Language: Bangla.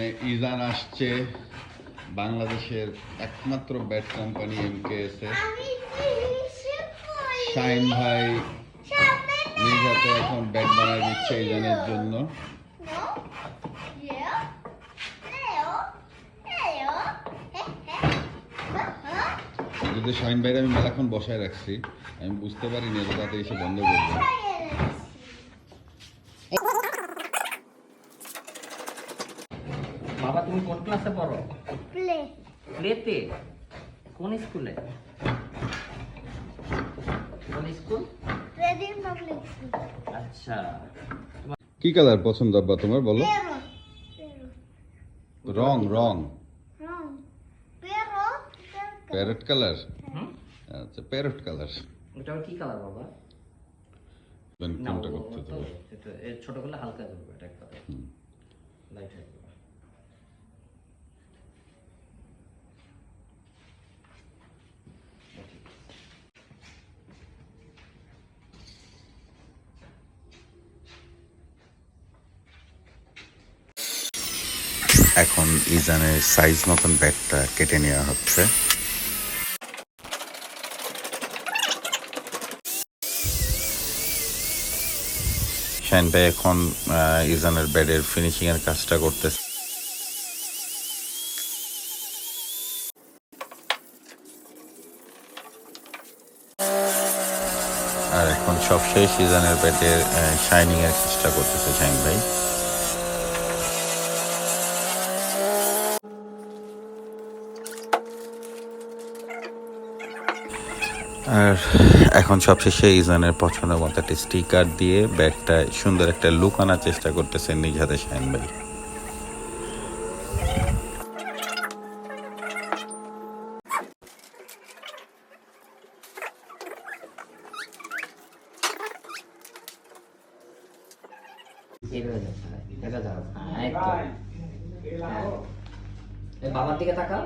মানে ইজান আসছে বাংলাদেশের একমাত্র ব্যাট কোম্পানি এমকেএস এ। শাইন ভাই নিজ হাতে এখন ব্যাট বানায় দিচ্ছে ইজানের জন্য। যদি শাইন ভাইয়ের আমি মেলাক্ষণ বসায় রাখছি, আমি বুঝতে পারিনি এত তাতে এসে বন্ধ করবো। বাবা তুমি কোন ক্লাসে পড়ো? প্লে। প্লেতে? কোন স্কুলে? কোন স্কুল? রেডিং public school. আচ্ছা। কি কালার পছন্দ আব্বা তোমার বলো? রং রং প্যারট কালার। আচ্ছা প্যারট কালার। এটা আবার কি কালার বাবা? কোনটা করতে হবে? এটা ছোট করলে হালকা করবে, এটা একটা লাইট হয়ে যাবে। এখন ইজানের সাইজ মতন ব্যাটটা কেটে নেওয়া হচ্ছে। শাইন ভাই এখন ইজানের ব্যাটের ফিনিশিং এর কাজটা করতেছে। আর এখন সবশেষ ইজানের ব্যাটের শাইনিং এর চেষ্টা করতেছে শাইন ভাই। আর এখন সবশেষে ইজানের পছন্দ মতো একটা স্টিকার দিয়ে ব্যাটটা সুন্দর একটা লুক আনার চেষ্টা করতেছে নিজ হাতে শাইন ভাই। বাবার দিকে তাকাও।